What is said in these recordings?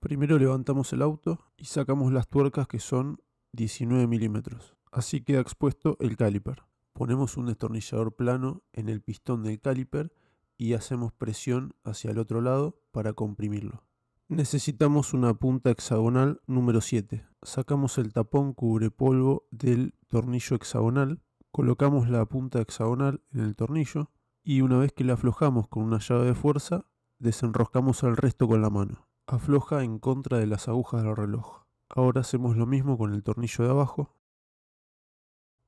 Primero levantamos el auto y sacamos las tuercas que son 19 milímetros. Así queda expuesto el caliper. Ponemos un destornillador plano en el pistón del caliper y hacemos presión hacia el otro lado para comprimirlo. Necesitamos una punta hexagonal número 7. Sacamos el tapón cubrepolvo del tornillo hexagonal, colocamos la punta hexagonal en el tornillo y una vez que la aflojamos con una llave de fuerza, desenroscamos el resto con la mano. Afloja en contra de las agujas del reloj. Ahora hacemos lo mismo con el tornillo de abajo.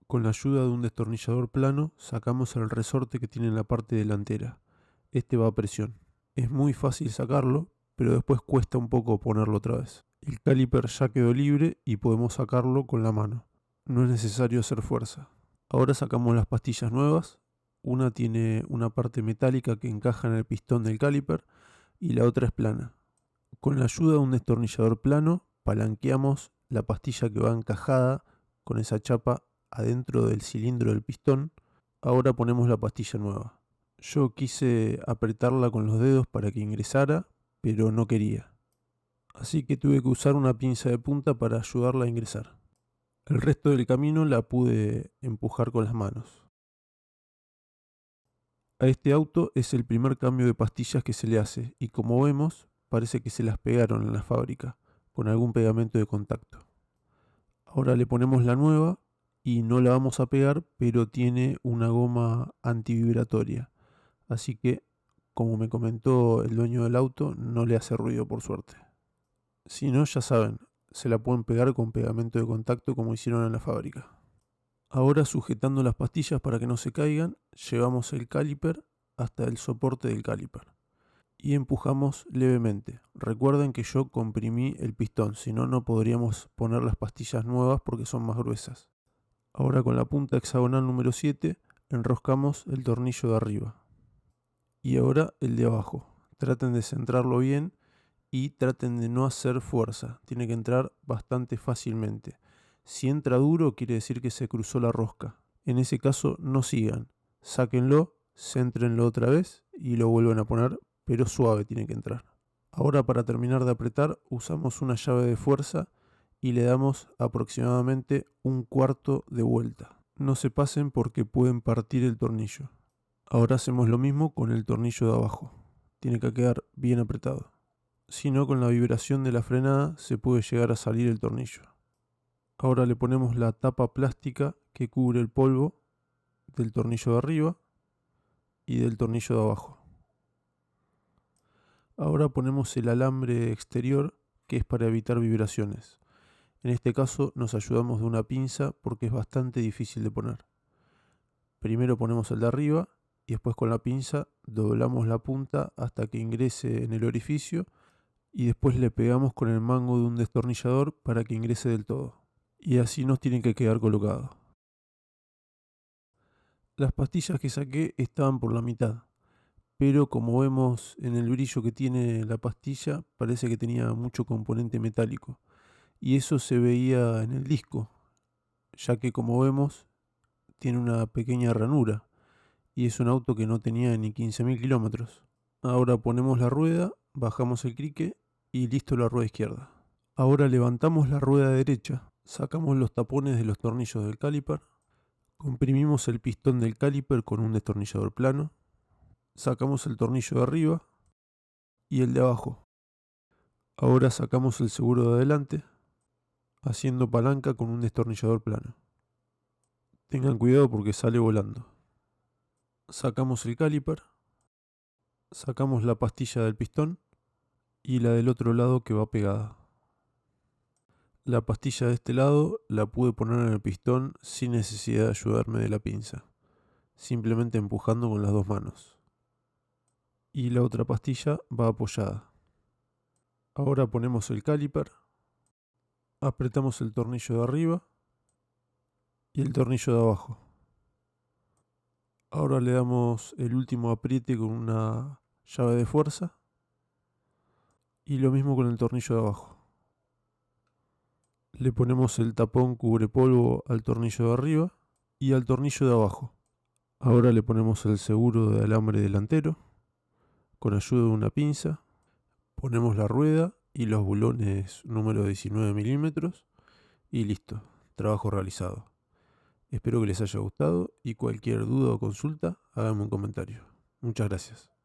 Con la ayuda de un destornillador plano sacamos el resorte que tiene en la parte delantera. Este va a presión. Es muy fácil sacarlo, pero después cuesta un poco ponerlo otra vez. El caliper ya quedó libre y podemos sacarlo con la mano. No es necesario hacer fuerza. Ahora sacamos las pastillas nuevas. Una tiene una parte metálica que encaja en el pistón del caliper y la otra es plana. Con la ayuda de un destornillador plano, palanqueamos la pastilla que va encajada con esa chapa adentro del cilindro del pistón. Ahora ponemos la pastilla nueva. Yo quise apretarla con los dedos para que ingresara, pero no quería. Así que tuve que usar una pinza de punta para ayudarla a ingresar. El resto del camino la pude empujar con las manos. A este auto es el primer cambio de pastillas que se le hace y como vemos, parece que se las pegaron en la fábrica con algún pegamento de contacto. Ahora le ponemos la nueva y no la vamos a pegar, pero tiene una goma antivibratoria. Así que, como me comentó el dueño del auto, no le hace ruido por suerte. Si no, ya saben, se la pueden pegar con pegamento de contacto como hicieron en la fábrica. Ahora, sujetando las pastillas para que no se caigan, llevamos el caliper hasta el soporte del caliper y empujamos levemente. Recuerden que yo comprimí el pistón, si no, no podríamos poner las pastillas nuevas porque son más gruesas. Ahora con la punta hexagonal número 7 enroscamos el tornillo de arriba. Y ahora el de abajo. Traten de centrarlo bien y traten de no hacer fuerza. Tiene que entrar bastante fácilmente. Si entra duro quiere decir que se cruzó la rosca. En ese caso no sigan. Sáquenlo, céntrenlo otra vez y lo vuelven a poner, pero suave tiene que entrar. Ahora para terminar de apretar usamos una llave de fuerza y le damos aproximadamente un cuarto de vuelta. No se pasen porque pueden partir el tornillo. Ahora hacemos lo mismo con el tornillo de abajo. Tiene que quedar bien apretado. Si no, con la vibración de la frenada se puede llegar a salir el tornillo. Ahora le ponemos la tapa plástica que cubre el polvo del tornillo de arriba y del tornillo de abajo. Ahora ponemos el alambre exterior que es para evitar vibraciones. En este caso nos ayudamos de una pinza porque es bastante difícil de poner. Primero ponemos el de arriba y después con la pinza doblamos la punta hasta que ingrese en el orificio y después le pegamos con el mango de un destornillador para que ingrese del todo. Y así nos tienen que quedar colocados. Las pastillas que saqué estaban por la mitad, pero como vemos en el brillo que tiene la pastilla, parece que tenía mucho componente metálico. Y eso se veía en el disco, ya que como vemos tiene una pequeña ranura y es un auto que no tenía ni 15.000 kilómetros. Ahora ponemos la rueda, bajamos el crique y listo la rueda izquierda. Ahora levantamos la rueda derecha, sacamos los tapones de los tornillos del caliper, comprimimos el pistón del caliper con un destornillador plano, sacamos el tornillo de arriba y el de abajo. Ahora sacamos el seguro de adelante, haciendo palanca con un destornillador plano. Tengan cuidado porque sale volando. Sacamos el caliper, sacamos la pastilla del pistón y la del otro lado que va pegada. La pastilla de este lado la pude poner en el pistón sin necesidad de ayudarme de la pinza, simplemente empujando con las dos manos. Y la otra pastilla va apoyada. Ahora ponemos el caliper, apretamos el tornillo de arriba y el tornillo de abajo. Ahora le damos el último apriete con una llave de fuerza y lo mismo con el tornillo de abajo. Le ponemos el tapón cubrepolvo al tornillo de arriba y al tornillo de abajo. Ahora le ponemos el seguro de alambre delantero con ayuda de una pinza. Ponemos la rueda y los bulones número 19 milímetros y listo, trabajo realizado. Espero que les haya gustado y cualquier duda o consulta, háganme un comentario. Muchas gracias.